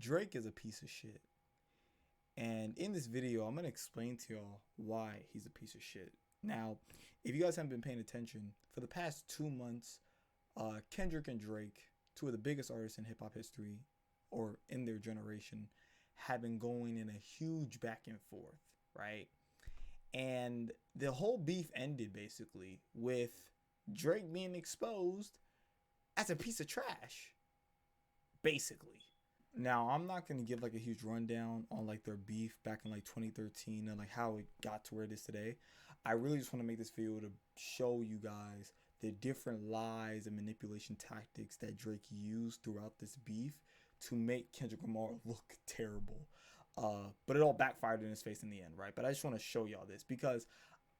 Drake is a piece of shit. And in this video, I'm going to explain to y'all why he's a piece of shit. Now, if you guys haven't been paying attention, for the past 2 months, Kendrick and Drake, two of the biggest artists in hip-hop history, or in their generation, have been going in a huge back and forth, right? And the whole beef ended, basically, with Drake being exposed as a piece of trash, basically. Now, I'm not going to give like a huge rundown on like their beef back in like 2013 and like how it got to where it is today. I really just want to make this video to show you guys the different lies and manipulation tactics that Drake used throughout this beef to make Kendrick Lamar look terrible. But it all backfired in his face in the end, right? But I just want to show y'all this because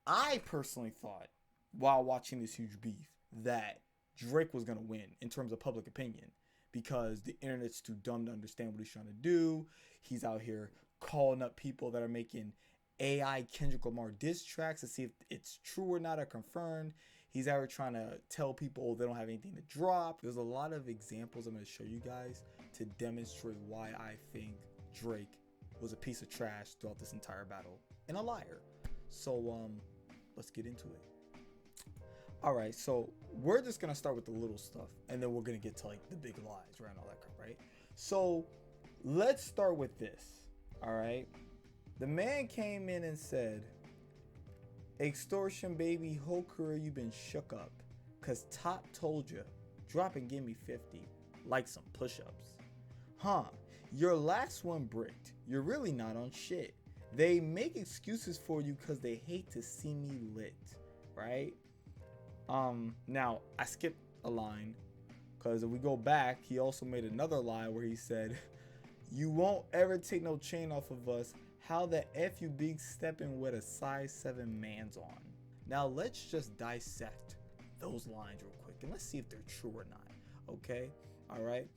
I personally thought while watching this huge beef that Drake was going to win in terms of public opinion, because the internet's too dumb to understand what he's trying to do. He's out here calling up people that are making AI Kendrick Lamar diss tracks to see if it's true or not or confirmed. He's out here trying to tell people they don't have anything to drop. There's a lot of examples I'm going to show you guys to demonstrate why I think Drake was a piece of trash throughout this entire battle and a liar. So let's get into it. All right, so we're just gonna start with the little stuff, and then we're gonna get to like the big lies, right, and all that crap, right? So let's start with this. All right, the man came in and said, "Extortion, baby, whole career you been shook up, cause Top told you, drop and give me 50, like some push-ups. Huh? Your last one bricked. You're really not on shit. They make excuses for you cause they hate to see me lit, right?" Now I skipped a line because if we go back, he also made another lie where he said, "You won't ever take no chain off of us. How the F you big stepping with a size 7 man's on?" Now let's just dissect those lines real quick and let's see if they're true or not. Okay. All right.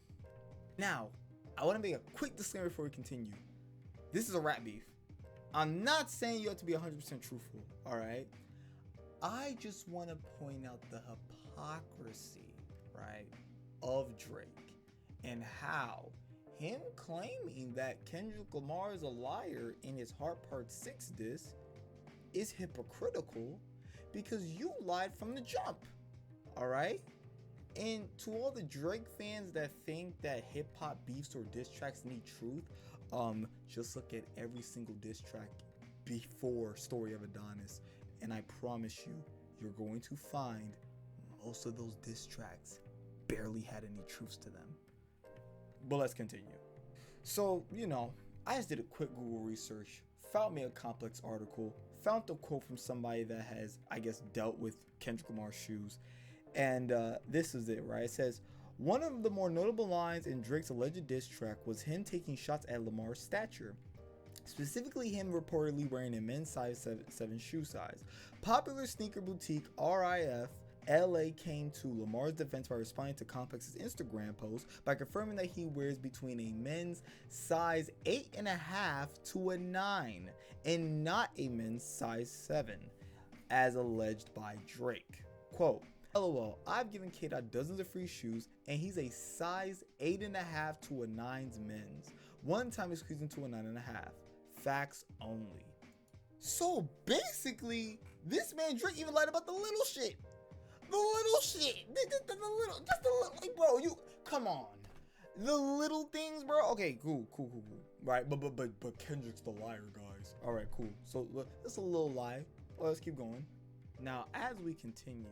Now I want to make a quick disclaimer before we continue. This is a rap beef. I'm not saying you have to be 100% truthful. All right. I just want to point out the hypocrisy, right, of Drake and how him claiming that Kendrick Lamar is a liar in his Heart Part 6 diss is hypocritical because you lied from the jump, all right? And to all the Drake fans that think that hip-hop beefs or diss tracks need truth, just look at every single diss track before Story of Adonis. And I promise you, you're going to find most of those diss tracks barely had any truths to them. But let's continue. So, I just did a quick Google research, found me a complex article, found the quote from somebody that has, I guess, dealt with Kendrick Lamar's shoes. And this is it, right? It says, one of the more notable lines in Drake's alleged diss track was him taking shots at Lamar's stature. Specifically him reportedly wearing a men's size 7 shoe size. Popular sneaker boutique RIF LA came to Lamar's defense by responding to Complex's Instagram post by confirming that he wears between a men's size 8.5 to a 9 and not a men's size 7, as alleged by Drake. Quote, "LOL, I've given K-Dot dozens of free shoes and he's a size 8.5 to a 9's men's. One time he squeezed into a 9.5. Facts only." So basically, this man Drake even lied about the little shit. The little shit. The little, just the little, like, bro, you, come on. The little things, bro. Okay, cool. Right, but Kendrick's the liar, guys. All right, cool. So that's a little lie. Well, let's keep going. Now, as we continue,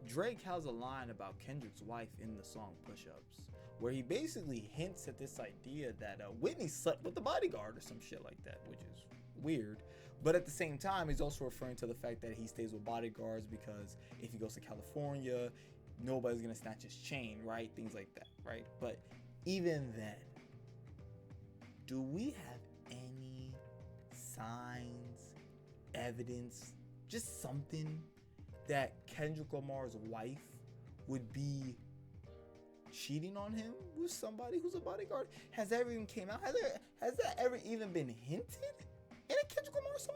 Drake has a line about Kendrick's wife in the song Push Ups, where he basically hints at this idea that Whitney slept with the bodyguard or some shit like that, which is weird. But at the same time, he's also referring to the fact that he stays with bodyguards because if he goes to California, nobody's gonna snatch his chain, right? Things like that, right? But even then, do we have any signs, evidence, just something that Kendrick Lamar's wife would be cheating on him with somebody who's a bodyguard? Has that ever even came out? Has that ever even been hinted in a Kendrick Lamar song?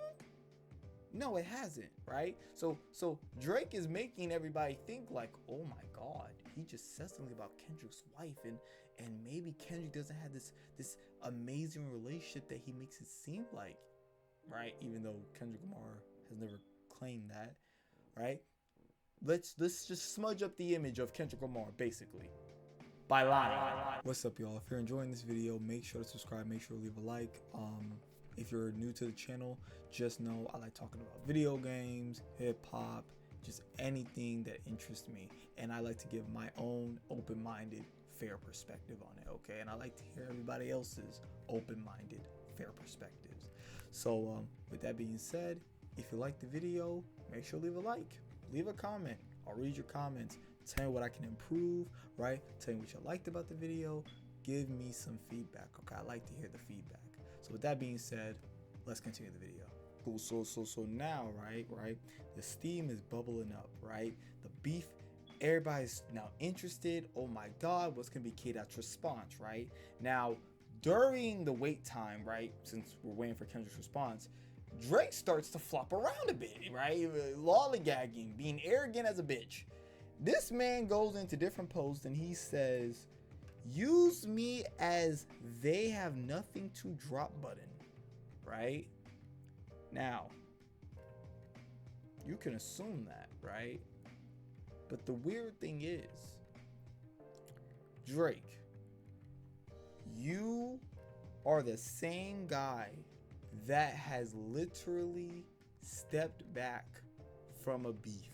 No, it hasn't, right? So Drake is making everybody think like, oh my God, he just said something about Kendrick's wife, and maybe Kendrick doesn't have this amazing relationship that he makes it seem like, right? Even though Kendrick Lamar has never claimed that, right? Let's just smudge up the image of Kendrick Lamar, basically, by lying. What's up, y'all? If you're enjoying this video, make sure to subscribe, make sure to leave a like. If you're new to the channel, just know I like talking about video games, hip-hop, just anything that interests me, and I like to give my own open-minded, fair perspective on it, okay? And I like to hear everybody else's open-minded, fair perspectives. So with that being said, if you like the video, make sure to leave a like, leave a comment. I'll read your comments, tell me what I can improve, right? Tell me what you liked about the video. Give me some feedback, okay? I like to hear the feedback. So with that being said, let's continue the video. Cool. So now, right, the steam is bubbling up, right? The beef, everybody's now interested. Oh my God, what's gonna be K-Dot's response, right? Now, during the wait time, right, since we're waiting for Kendrick's response, Drake starts to flop around a bit, right? Lollygagging, being arrogant as a bitch. This man goes into different posts and he says, use me as they have nothing to drop button, right? Now, you can assume that, right? But the weird thing is, Drake, you are the same guy that has literally stepped back from a beef.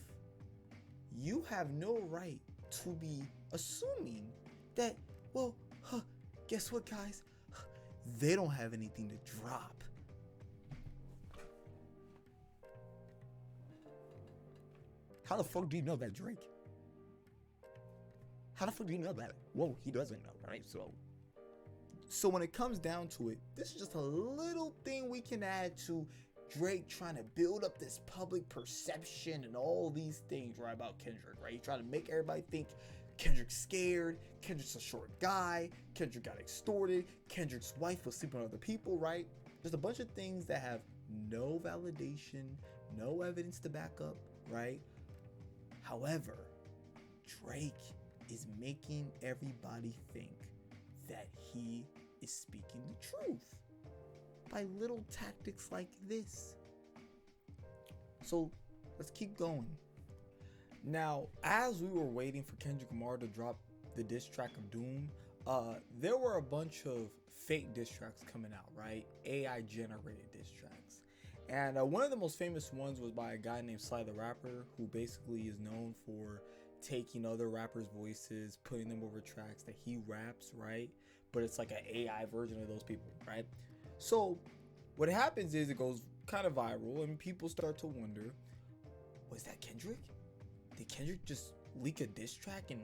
You have no right to be assuming that, well, guess what, guys? They don't have anything to drop. How the fuck do you know that, Drake? How the fuck do you know that? Whoa, he doesn't know, right? So when it comes down to it, this is just a little thing we can add to Drake trying to build up this public perception and all these things, right, about Kendrick, right? He's trying to make everybody think Kendrick's scared, Kendrick's a short guy, Kendrick got extorted, Kendrick's wife was sleeping with other people, right? There's a bunch of things that have no validation, no evidence to back up, right? However, Drake is making everybody think that he is speaking the truth by little tactics like this. So let's keep going. Now, as we were waiting for Kendrick Lamar to drop the diss track of Doom, there were a bunch of fake diss tracks coming out, right? AI generated diss tracks. And one of the most famous ones was by a guy named Sly the Rapper, who basically is known for taking other rappers' voices, putting them over tracks that he raps, right? But it's like an AI version of those people, right? So what happens is it goes kind of viral and people start to wonder, was that Kendrick? Did Kendrick just leak a diss track and,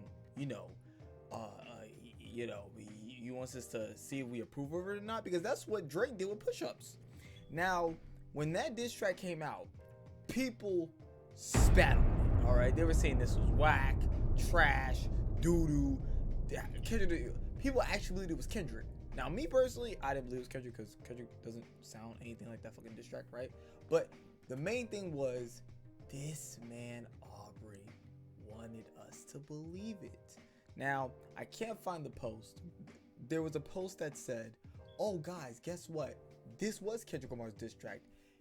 he wants us to see if we approve of it or not? Because that's what Drake did with Push-Ups. Now, when that diss track came out, people spat on it, all right? They were saying this was whack, trash, doo-doo. People actually believed it was Kendrick. Now, me personally, I didn't believe it was Kendrick because Kendrick doesn't sound anything like that fucking diss track, right? But the main thing was, this man Aubrey wanted us to believe it. Now, I can't find the post. There was a post that said, oh guys, guess what? This was Kendrick Lamar's diss track.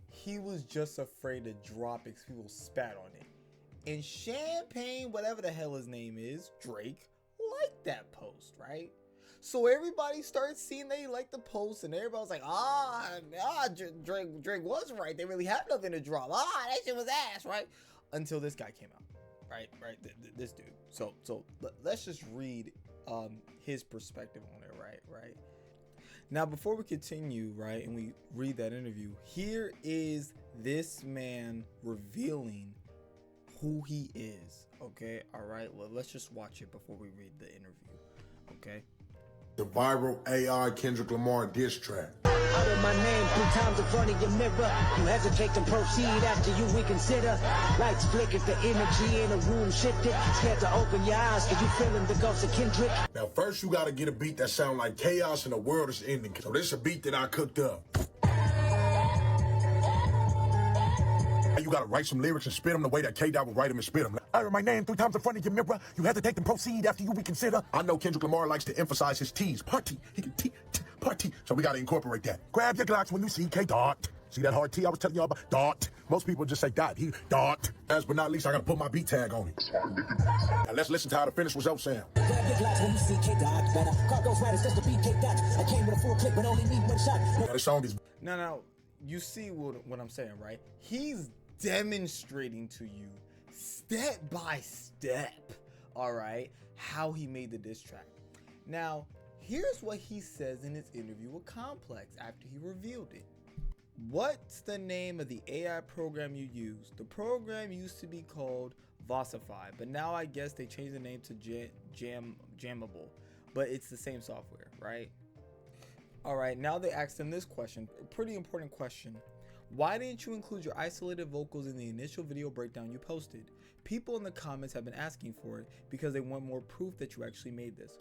He was just afraid to drop it because people spat on it. And Champagne, whatever the hell his name is, Drake, liked that post, right? So everybody started seeing they liked the post, and everybody was like, Drake was right. They really had nothing to drop. That shit was ass, right? Until this guy came out, right? This dude. So let's just read his perspective on it, right? Now, before we continue, right, and we read that interview, here is this man revealing who he is, okay? All right, well, let's just watch it before we read the interview, okay? The viral AI Kendrick Lamar diss track. Utter my name 3 times in front of your mirror. You hesitate to proceed after you reconsider. Lights flickered, the energy in the room shifted. Scared to open your eyes because you feeling the ghost of Kendrick. Now first you gotta get a beat that sound like chaos and the world is ending. So this is a beat that I cooked up. You you gotta write some lyrics and spit them the way that K-Dot would write them and spit them. Utter my name 3 times in front of your mirror. You hesitate and proceed after you reconsider. I know Kendrick Lamar likes to emphasize his T's. Party. He can party. So we gotta incorporate that. Grab your Glocks when you see K-Dot. See that hard T I was telling y'all about? Dot. Most people just say dot. He dot. Last but not least, I gotta put my beat tag on it. Now let's listen to how the finished result sound. Grab your Glocks when you see K-Dot. Better call those riders just to beat K-Dot. I came with a full clip but only need one shot. Now this song is... Now, you see what I'm saying, right? He's demonstrating to you step by step, all right, how he made the diss track. Now, here's what he says in his interview with Complex after he revealed it. What's the name of the AI program you use? The program used to be called Vossify, but now I guess they changed the name to Jammable, but it's the same software, right? All right, now they asked him this question, a pretty important question. Why didn't you include your isolated vocals in the initial video breakdown you posted? People in the comments have been asking for it because they want more proof that you actually made this.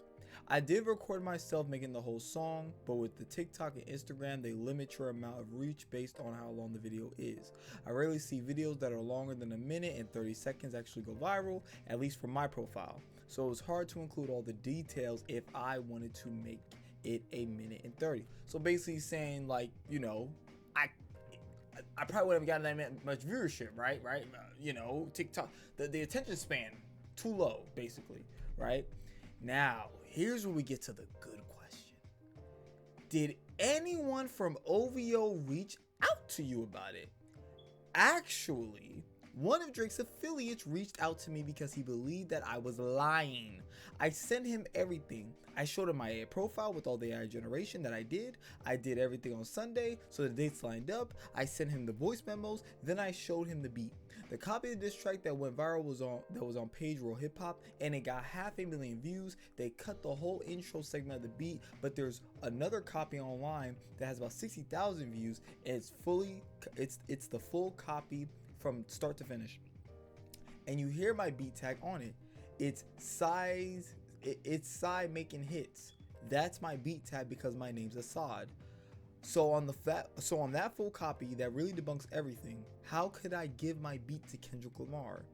I did record myself making the whole song, but with the TikTok and Instagram, they limit your amount of reach based on how long the video is. I rarely see videos that are longer than a minute and 30 seconds actually go viral, at least for my profile. So it was hard to include all the details if I wanted to make it a minute and 30. So basically saying, like, you know, I probably wouldn't have gotten that much viewership, right? You know, TikTok, the attention span, too low, basically, right? Now, here's where we get to the good question. Did anyone from OVO reach out to you about it? Actually, one of Drake's affiliates reached out to me because he believed that I was lying. I sent him everything. I showed him my AI profile with all the AI generation that I did. I did everything on Sunday, so the dates lined up. I sent him the voice memos, then I showed him the beat. The copy of the diss track that went viral was on Page Roll Hip Hop, and it got 500,000 views. They cut the whole intro segment of the beat, but there's another copy online that has about 60,000 views. And it's the full copy from start to finish. And you hear my beat tag on it. It's Psy making hits. That's my beat tag because my name's Assad. So on that full copy that really debunks everything, how could I give my beat to Kendrick Lamar?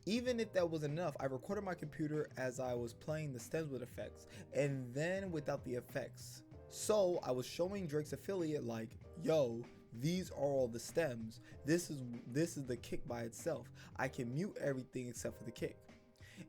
Even if that was enough, I recorded my computer as I was playing the stems with effects, and then without the effects. So I was showing Drake's affiliate like, yo, these are all the stems. This is the kick by itself. I can mute everything except for the kick.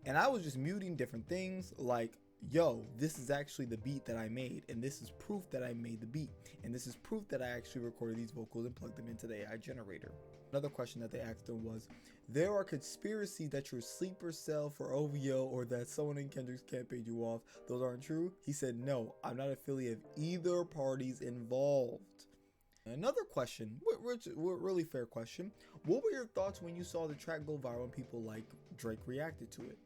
And I was just muting different things like, yo, this is actually the beat that I made, and this is proof that I made the beat, and this is proof that I actually recorded these vocals and plugged them into the AI generator. Another question that they asked him was, there are conspiracies that you're sleeper cell for OVO or that someone in Kendrick's camp paid you off. Those aren't true? He said, no, I'm not affiliate of either parties involved. Another question, really fair question. What were your thoughts when you saw the track go viral and people like Drake reacted to it?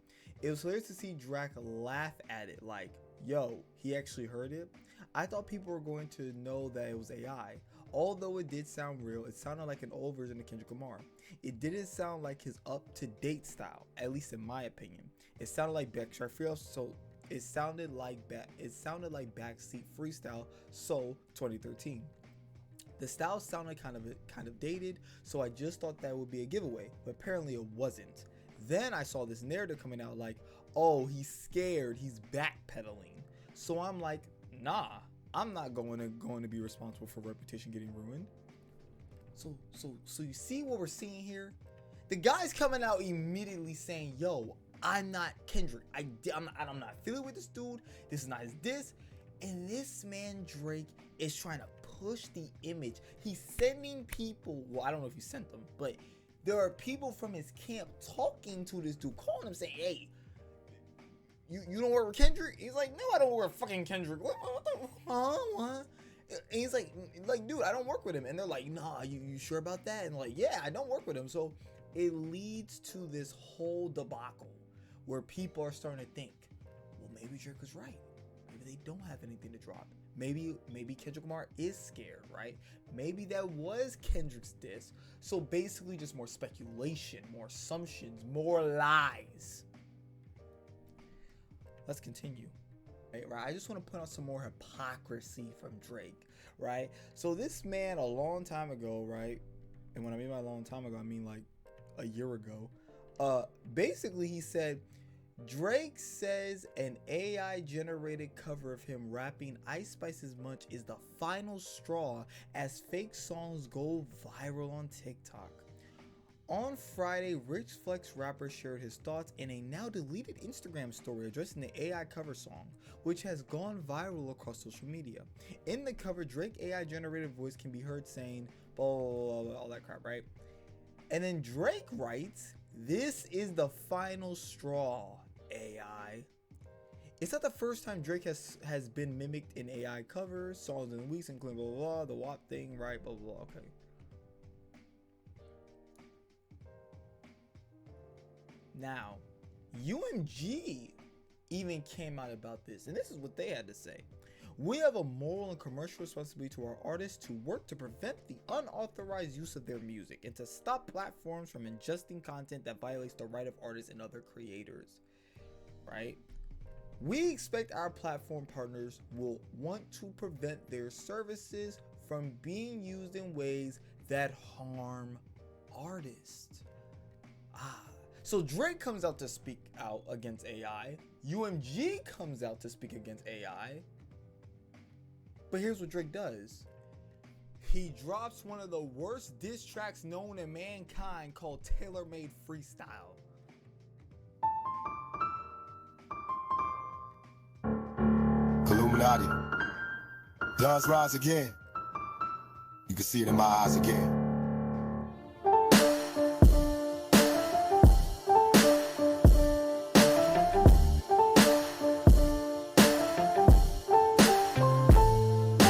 It was hilarious to see Drake laugh at it like, yo, he actually heard it. I thought people were going to know that it was AI. Although it did sound real, it sounded like an old version of Kendrick Lamar. It didn't sound like his up-to-date style, at least in my opinion. It sounded like backtrack freestyle, so it sounded like backseat freestyle, so 2013. The style sounded kind of dated, so I just thought that would be a giveaway, but apparently it wasn't. Then I saw this narrative coming out like, oh, he's scared, he's backpedaling. So I'm like, nah, I'm not going to be responsible for reputation getting ruined. So you see what we're seeing here? The guy's coming out immediately saying, yo, I'm not Kendrick. I'm not affiliated with this dude. This is not his diss. And this man Drake is trying to push the image. He's sending people, well, I don't know if he sent them, but there are people from his camp talking to this dude, calling him saying, hey, you don't work with Kendrick? He's like, no, I don't work with fucking Kendrick. What the, huh? What? And he's like, dude, I don't work with him. And they're like, nah, you sure about that? And like, yeah, I don't work with him. So it leads to this whole debacle where people are starting to think, well, maybe Drake was right. Maybe they don't have anything to drop. Maybe Kendrick Lamar is scared, right? Maybe that was Kendrick's diss. So basically just more speculation, more assumptions, more lies. Let's continue. Right? I just want to put on some more hypocrisy from Drake, right? So this man a long time ago, right, and when I mean by a long time ago, I mean like a year ago. Basically, he said, Drake says an AI generated cover of him rapping Ice Spice's Munch is the final straw as fake songs go viral on TikTok. On Friday, Rich Flex rapper shared his thoughts in a now deleted Instagram story addressing the AI cover song, which has gone viral across social media. In the cover, Drake AI generated voice can be heard saying blah, blah, blah, all that crap, right? And then Drake writes, "This is the final straw, AI." It's not the first time Drake has been mimicked in AI covers, songs and weeks, including blah, blah, blah, the WAP thing, right, blah, blah, blah, okay. Now, UMG even came out about this, and this is what they had to say. "We have a moral and commercial responsibility to our artists to work to prevent the unauthorized use of their music and to stop platforms from ingesting content that violates the right of artists and other creators." Right? "We expect our platform partners will want to prevent their services from being used in ways that harm artists." So Drake comes out to speak out against AI. UMG comes out to speak against AI. But here's what Drake does. He drops one of the worst diss tracks known in mankind called Tailor-Made Freestyle. Illuminati. Does rise again. You can see it in my eyes again.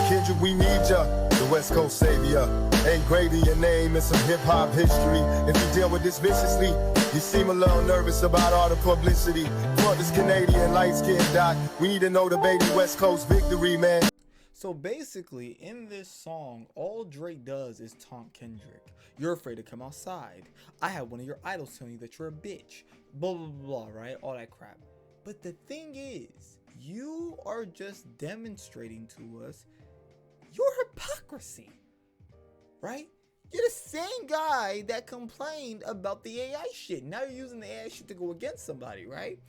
Kendrick, we need ya, the West Coast savior. Ain't great in your name and some hip-hop history. If you deal with this viciously, you seem a little nervous about all the publicity. For this Canadian light-skinned doc, we need to know the baby West Coast victory, man. So basically, in this song, all Drake does is taunt Kendrick. "You're afraid to come outside. I had one of your idols telling you that you're a bitch." Blah, blah, blah, right? All that crap. But the thing is, you are just demonstrating to us your hypocrisy, right? You're the same guy that complained about the AI shit. Now you're using the AI shit to go against somebody, right?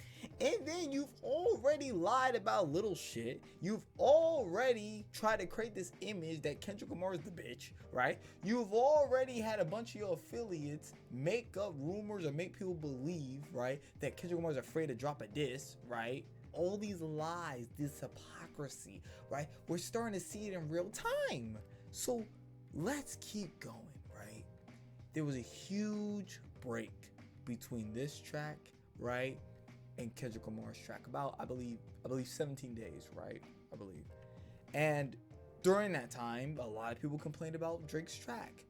And then you've already lied about little shit. You've already tried to create this image that Kendrick Lamar is the bitch, right? You've already had a bunch of your affiliates make up rumors or make people believe, right, that Kendrick Lamar is afraid to drop a diss, right? All these lies, this hypocrisy, right? We're starting to see it in real time. So let's keep going, right? There was a huge break between this track, right, and Kendrick Lamar's track. About, I believe 17 days, right? I believe. And during that time, a lot of people complained about Drake's track.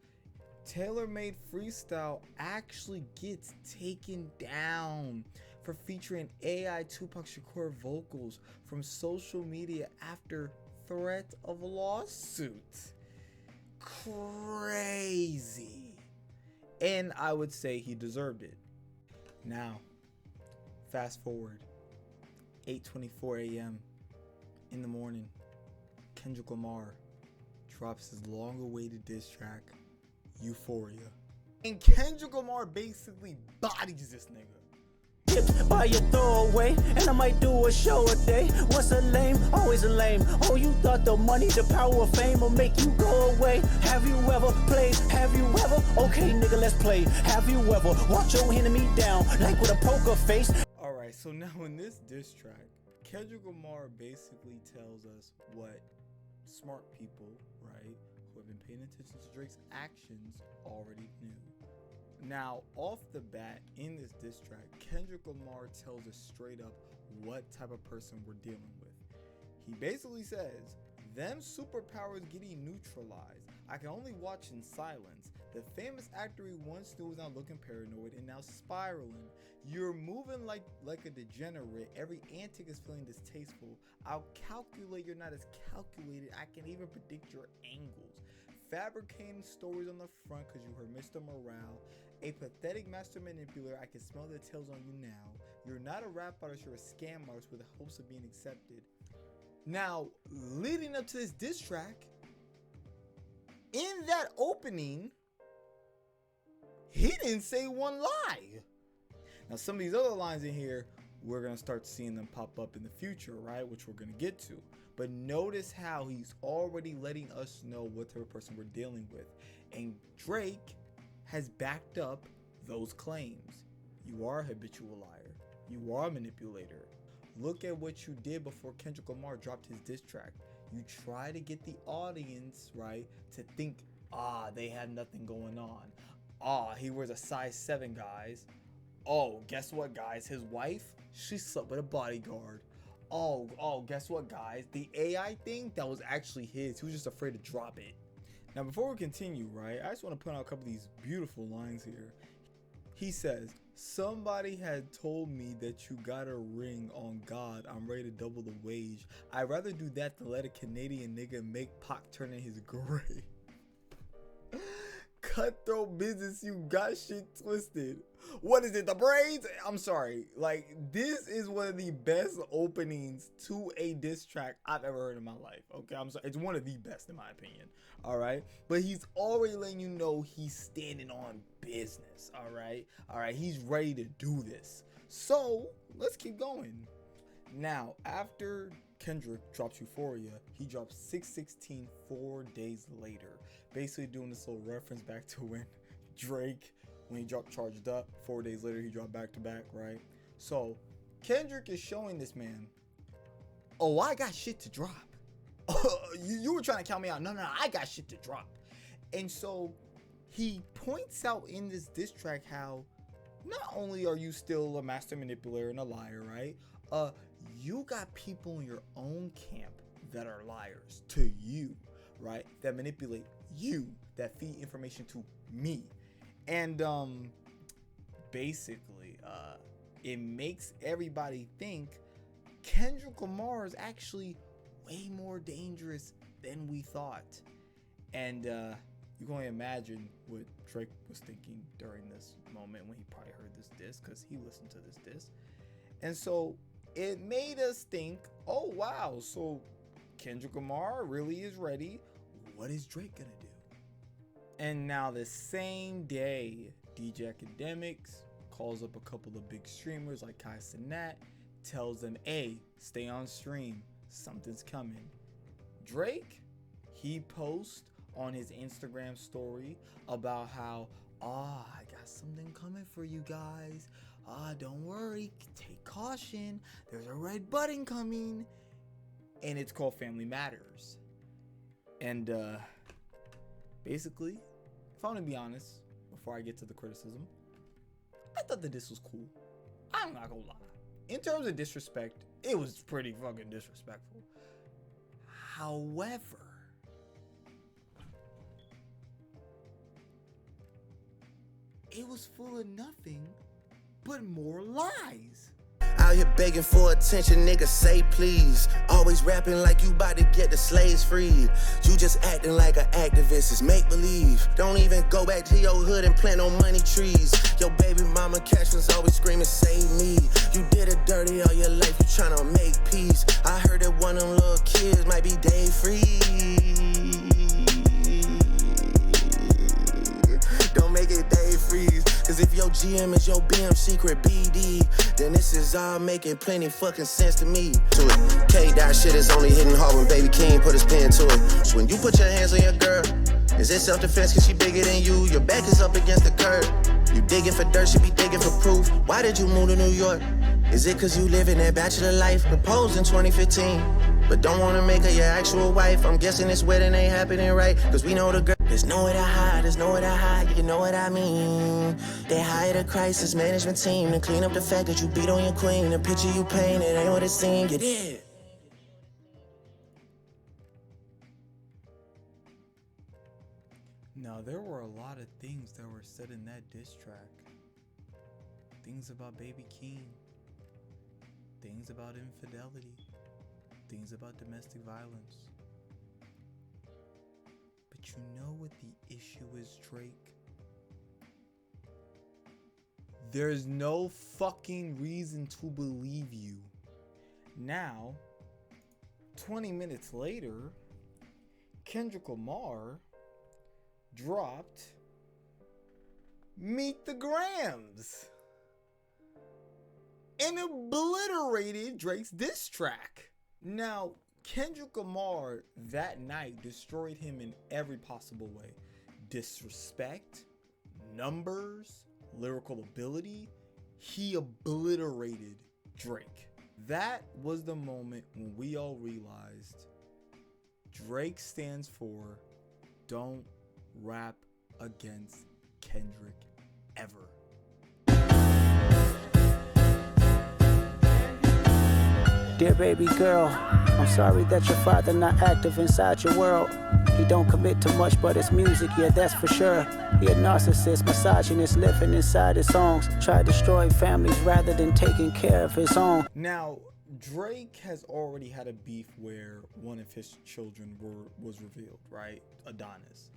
Tailor-Made Freestyle actually gets taken down for featuring AI Tupac Shakur vocals from social media after threat of lawsuit. Crazy. And I would say he deserved it. Now, fast forward, 8:24 a.m. in the morning, Kendrick Lamar drops his long-awaited diss track, Euphoria. And Kendrick Lamar basically bodies this nigga. By your throwaway, and I might do a show a day. Once a lame, always a lame. Oh, you thought the money, the power of fame will make you go away? Have you ever played? Have you ever? Okay, nigga, let's play. Have you ever walked your enemy down like with a poker face? Alright, so now in this diss track, Kendrick Lamar basically tells us what smart people, right, who have been paying attention to Drake's actions already knew. Now, off the bat, in this diss track, Kendrick Lamar tells us straight up what type of person we're dealing with. He basically says, "Them superpowers getting neutralized. I can only watch in silence. The famous actor he once knew is now looking paranoid and now spiraling. You're moving like a degenerate. Every antic is feeling distasteful. I'll calculate you're not as calculated. I can even predict your angles. Fabricating stories on the front because you heard Mr. Morale. A pathetic master manipulator. I can smell the tails on you now. You're not a rap artist, you're a scam artist with the hopes of being accepted." Now, leading up to this diss track, in that opening, he didn't say one lie. Now, some of these other lines in here, we're going to start seeing them pop up in the future, right? Which we're going to get to. But notice how he's already letting us know what type of person we're dealing with. And Drake has backed up those claims. You are a habitual liar. You are a manipulator. Look at what you did before Kendrick Lamar dropped his diss track. You try to get the audience, right, to think, they have nothing going on. He wears a size 7, guys. Oh, guess what, guys? His wife, she slept with a bodyguard. Oh, guess what, guys? The AI thing, that was actually his. He was just afraid to drop it. Now, before we continue, right, I just want to point out a couple of these beautiful lines here. He says, somebody had told me that you got a ring. On God, I'm ready to double the wage. I'd rather do that than let a Canadian nigga make Pac turn in his grave. Cutthroat business, you got shit twisted. What is it, the braids? I'm sorry. Like, this is one of the best openings to a diss track I've ever heard in my life. Okay, I'm sorry. It's one of the best in my opinion. All right. But he's already letting you know he's standing on business. All right. He's ready to do this. So let's keep going. Now, after Kendrick drops Euphoria, he drops 616 4 days later. Basically doing this little reference back to when Drake, when he dropped Charged Up, 4 days later he dropped back to back, right? So Kendrick is showing this man, oh, I got shit to drop. you were trying to count me out. No, I got shit to drop. And so he points out in this diss track how not only are you still a master manipulator and a liar, right? You got people in your own camp that are liars to you, right? That manipulate you, that feed information to me. And basically, it makes everybody think Kendrick Lamar is actually way more dangerous than we thought. And you can only imagine what Drake was thinking during this moment when he probably heard this diss, because he listened to this diss. And so it made us think, oh wow, so Kendrick Lamar really is ready. What is Drake gonna do? And now the same day, DJ Academics calls up a couple of big streamers like Kai Cenat, tells them, hey, stay on stream, something's coming. Drake, he posts on his Instagram story about how, I got something coming for you guys. Don't worry, take caution, there's a red button coming, and it's called Family Matters. And basically, if I'm gonna be honest, before I get to the criticism, I thought that this was cool. I'm not gonna lie. In terms of disrespect, it was pretty fucking disrespectful. However, it was full of nothing but more lies. Out here begging for attention, nigga, say please. Always rapping like you about to get the slaves freed. You just acting like an activist, it's make believe. Don't even go back to your hood and plant no money trees. Your baby mama cash was always screaming, save me. You did it dirty all your life, you tryna make peace. I heard that one of them little kids might be day free. Don't make it day freeze. Cause if your GM is your BM secret BD, then this is all making plenty fucking sense to me. To it, K-Dot shit is only hitting hard when Baby King put his pen to it. So when you put your hands on your girl, is it self-defense cause she bigger than you? Your back is up against the curb. You digging for dirt, she be digging for proof. Why did you move to New York? Is it cause you living that bachelor life? Proposed in 2015, but don't wanna make her your actual wife. I'm guessing this wedding ain't happening right, cause we know the girl. There's nowhere to hide, there's nowhere to hide, you know what I mean. They hired a crisis management team to clean up the fact that you beat on your queen. The picture you painted ain't what it seemed, you did. Now, there were a lot of things that were said in that diss track. Things about Baby King. Things about infidelity. Things about domestic violence. But you know what the issue is, Drake? There's no fucking reason to believe you. Now, 20 minutes later, Kendrick Lamar dropped Meet the Grahams and obliterated Drake's diss track. Now, Kendrick Lamar that night destroyed him in every possible way. Disrespect, numbers, lyrical ability. He obliterated Drake. That was the moment when we all realized Drake stands for don't rap against Kendrick ever. Dear baby girl, I'm sorry that your father not active inside your world. He don't commit to much but his music, yeah, that's for sure. He a narcissist, misogynist, living inside his songs. Try to destroy families rather than taking care of his own. Now, Drake has already had a beef where one of his children was revealed, right? Adonis.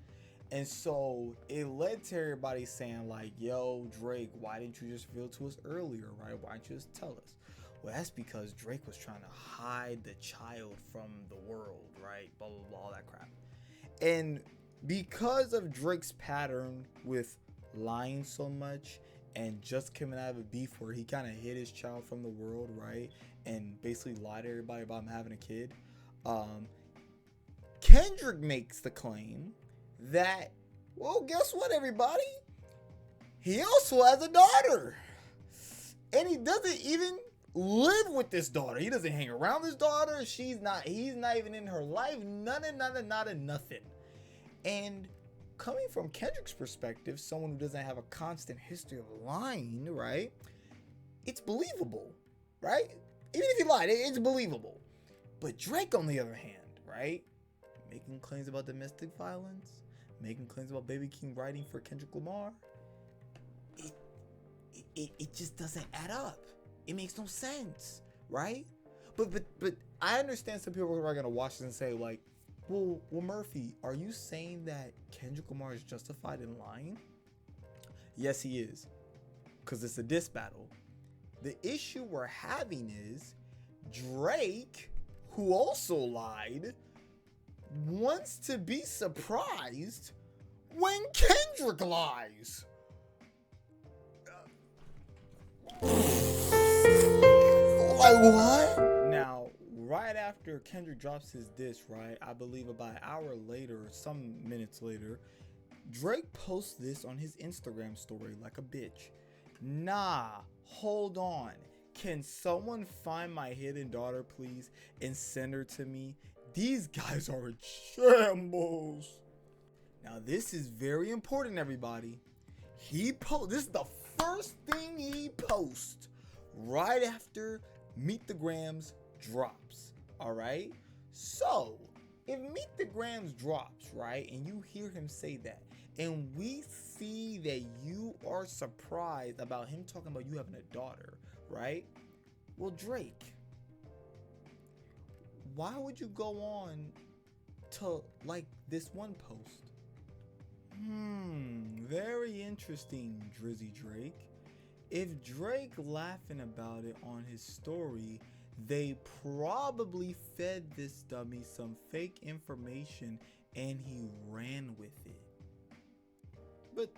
And so it led to everybody saying like, yo, Drake, why didn't you just reveal to us earlier, right? Why didn't you just tell us? Well, that's because Drake was trying to hide the child from the world, right? Blah, blah, blah, all that crap. And because of Drake's pattern with lying so much and just coming out of a beef where he kind of hid his child from the world, right? And basically lied to everybody about him having a kid. Kendrick makes the claim that, well, guess what, everybody? He also has a daughter. And he doesn't even live with this daughter. He doesn't hang around this daughter. He's not even in her life. Nothing. And coming from Kendrick's perspective, someone who doesn't have a constant history of lying, right? It's believable, right? Even if he lied, it's believable. But Drake, on the other hand, right? Making claims about domestic violence, making claims about Baby King writing for Kendrick Lamar. It just doesn't add up. It makes no sense, right? But I understand some people are gonna watch this and say like, well, Murphy, are you saying that Kendrick Lamar is justified in lying? Yes, he is, because it's a diss battle. The issue we're having is Drake, who also lied, wants to be surprised when Kendrick lies. Like what? Now, right after Kendrick drops his diss, right, I believe about an hour later or some minutes later, Drake posts this on his Instagram story like a bitch. Nah, hold on. Can someone find my hidden daughter, please, and send her to me? These guys are in shambles. Now, this is very important, everybody. This is the first thing he posts right after Meet the Grahams drops. All right. So if Meet the Grahams drops, right, and you hear him say that, and we see that you are surprised about him talking about you having a daughter, right? Well, Drake, why would you go on to like this one post? Very interesting, Drizzy Drake. If Drake laughing about it on his story, they probably fed this dummy some fake information and he ran with it. But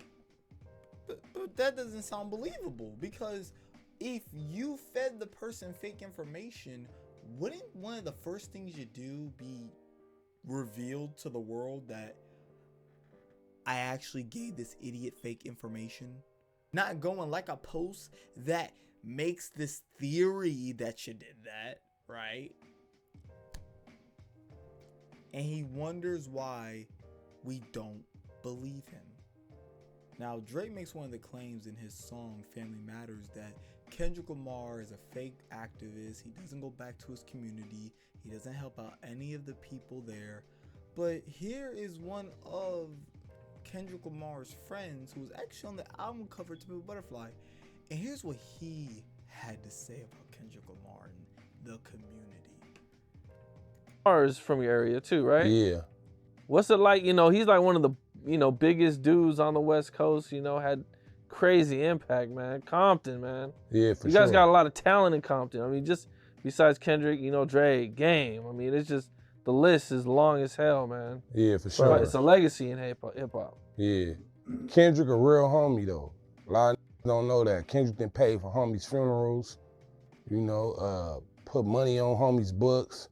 that doesn't sound believable, because if you fed the person fake information, wouldn't one of the first things you do be revealed to the world that I actually gave this idiot fake information? Not going like a post that makes this theory that you did that, right? And he wonders why we don't believe him. Now, Drake makes one of the claims in his song Family Matters that Kendrick Lamar is a fake activist. He doesn't go back to his community. He doesn't help out any of the people there. But here is one of Kendrick Lamar's friends who was actually on the album cover to Pimp a Butterfly. And here's what he had to say about Kendrick Lamar and the community. Lamar's from your area too, right? Yeah. What's it like? You know, he's like one of the, biggest dudes on the West Coast, had crazy impact, man. Compton, man. Yeah, for sure. You guys got a lot of talent in Compton. I mean, just besides Kendrick, Dre, Game. I mean, it's just, the list is long as hell, man. Yeah, for sure. It's a legacy in hip hop. Yeah. Kendrick a real homie though. A lot of don't know that. Kendrick done paid for homies' funerals, you know, put money on homies' books.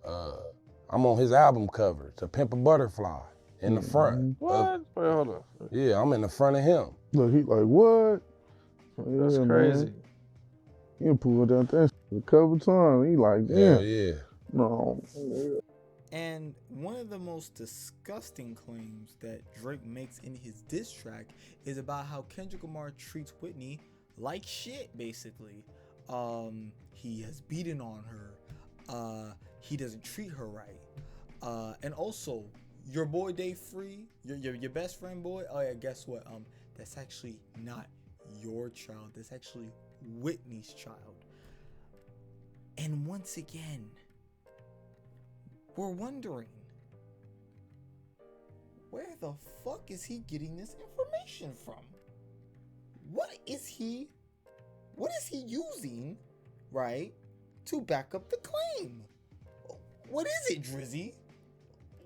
I'm on his album cover, To Pimp a Butterfly, in the front. What? Wait, hold on. Yeah, I'm in the front of him. Look, he like, what? That's Yeah, crazy. Man. He pulled out that shit a couple times. He like, Yeah, damn. yeah. No. And one of the most disgusting claims that Drake makes in his diss track is about how Kendrick Lamar treats Whitney like shit, basically. He has beaten on her. He doesn't treat her right. And also, your boy Dave Free, your best friend boy, oh yeah, guess what? That's actually not your child. That's actually Whitney's child. And once again, we're wondering, where the fuck is he getting this information from? What is he using, right, to back up the claim? What is it, Drizzy?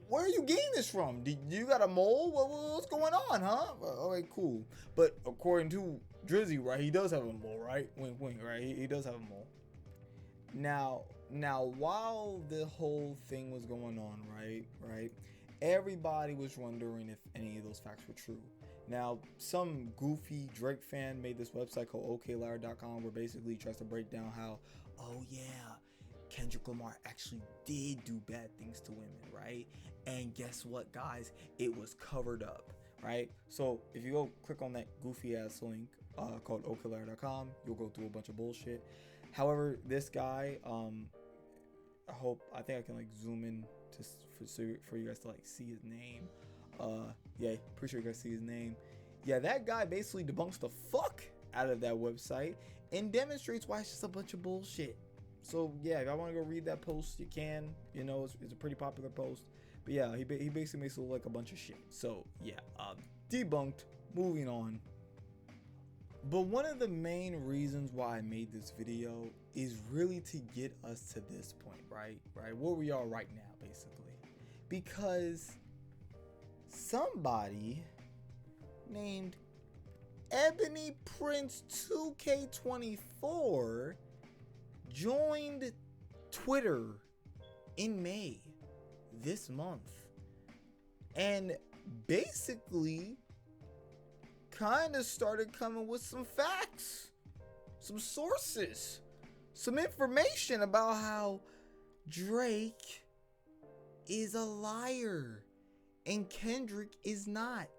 Where are you getting this from? Do you got a mole? What's going on, huh? All right, cool. But according to Drizzy, right, he does have a mole, right? Wink, wink, right? He does have a mole. Now, while the whole thing was going on, right, everybody was wondering if any of those facts were true. Now, some goofy Drake fan made this website called okliar.com where basically he tries to break down how, oh yeah, Kendrick Lamar actually did do bad things to women, right? And guess what, guys? It was covered up, right? So if you go click on that goofy ass link called okliar.com, you'll go through a bunch of bullshit. However, this guy, I think I can like zoom in for you guys to like see his name. Yeah, pretty sure you guys see his name. Yeah, that guy basically debunks the fuck out of that website and demonstrates why it's just a bunch of bullshit. So yeah, if I want to go read that post, you can. You know, it's a pretty popular post. But yeah, he basically makes it look like a bunch of shit. So yeah, debunked. Moving on. But one of the main reasons why I made this video is really to get us to this point, right? Where we are right now, basically. Because somebody named Ebony Prince 2K24 joined Twitter in May this month and basically kind of started coming with some facts, some sources, some information about how Drake is a liar and Kendrick is not.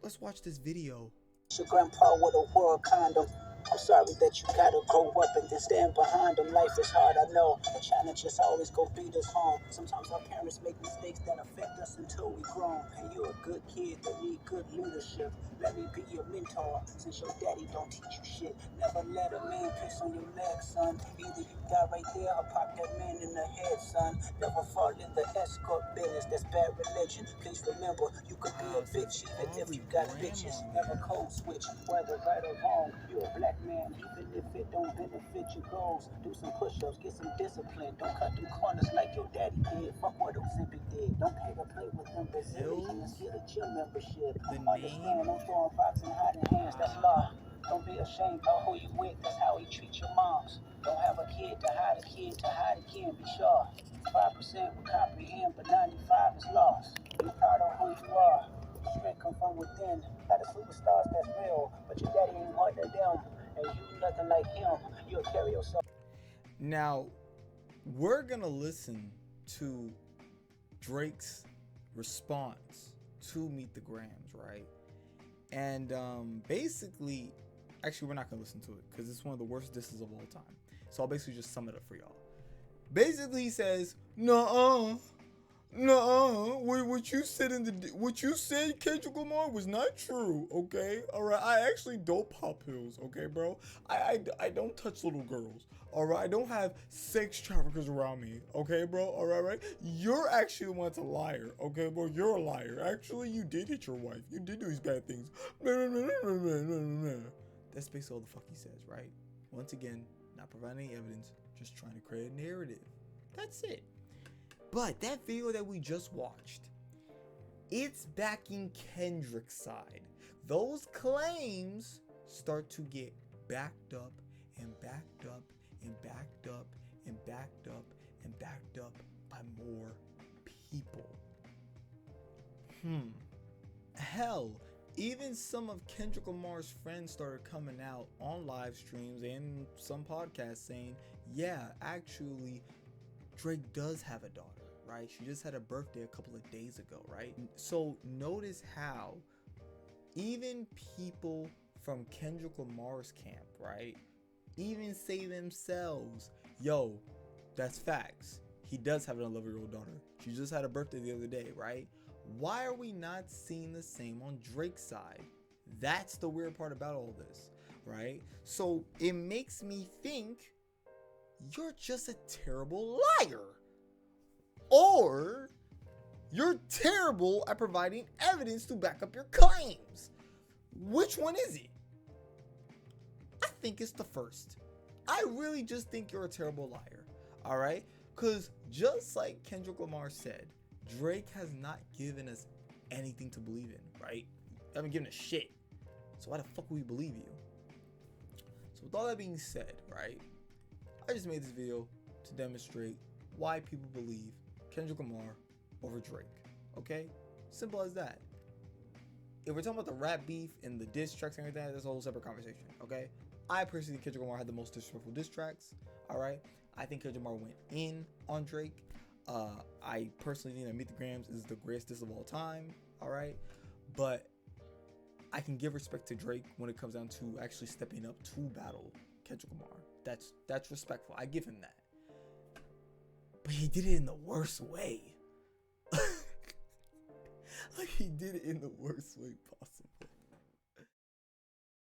Let's watch this video. Your grandpa with a world condom. I'm sorry that you gotta grow up and then stand behind them. Life is hard, I know. The challenges always go beat us home. Sometimes our parents make mistakes that affect us until we grown. And you're a good kid that need good leadership. Let me be your mentor, since your daddy don't teach you shit. Never let a man piss on your leg, son. Either you die right there or pop that man in the head, son. Never fall in the escort business, that's bad religion. Please remember, you could be a bitch even if you got bitches. Never code switch, whether right or wrong. You're a black man, even if it don't benefit your goals. Do some push-ups, get some discipline. Don't cut through corners like your daddy did. Fuck what Ozempic did. Don't pay to play with them Brazilians. Get a gym membership. Understand, I'm throwing rocks and hiding hands. That's law. Don't be ashamed about who you with. That's how he treats your moms. Don't have a kid to hide again. Be sure. 5% will comprehend, but 95 is lost. Be proud of who you are. Strength come from within. Got the superstars that's real, but your daddy ain't one of them. And you nothing like him. You'll carry yourself. Now, we're gonna listen to Drake's response to Meet the Grahams, right? And basically, actually, we're not gonna listen to it because it's one of the worst disses of all time. So I'll basically just sum it up for y'all. Basically, he says, "Nuh-uh. What you said, Kendrick Lamar was not true. Okay, all right. I actually don't pop pills. Okay, bro. I don't touch little girls. All right. I don't have sex traffickers around me. Okay, bro. All right, right. You're actually the one that's a liar. Okay, bro. You're a liar. Actually, you did hit your wife. You did do these bad things. That's basically all the fuck he says, right? Once again, not providing any evidence, just trying to create a narrative. That's it. But that video that we just watched it's backing Kendrick's side. Those claims start to get backed up and backed up and backed up and backed up and backed up by more people. Hell, even some of Kendrick Lamar's friends started coming out on live streams and some podcasts saying, yeah, actually, Drake does have a daughter, right? She just had a birthday a couple of days ago, right? So notice how even people from Kendrick Lamar's camp, right, even say themselves, yo, that's facts. He does have an 11-year-old daughter. She just had a birthday the other day, right? Why are we not seeing the same on Drake's side? That's the weird part about all this, right? So it makes me think you're just a terrible liar. Or you're terrible at providing evidence to back up your claims. Which one is it? I think it's the first. I really just think you're a terrible liar, all right? Because just like Kendrick Lamar said, Drake has not given us anything to believe in, right? I haven't given a shit. So why the fuck would we believe you? So with all that being said, right, I just made this video to demonstrate why people believe Kendrick Lamar over Drake, okay? Simple as that. If we're talking about the rap beef and the diss tracks and everything, that's a whole separate conversation, okay? I personally think Kendrick Lamar had the most disrespectful diss tracks, all right? I think Kendrick Lamar went in on Drake. I personally think that Meet the Grahams is the greatest diss of all time, all right? But I can give respect to Drake when it comes down to actually stepping up to battle Kendrick Lamar. That's respectful. I give him that. But he did it in the worst way. Like, he did it in the worst way possible.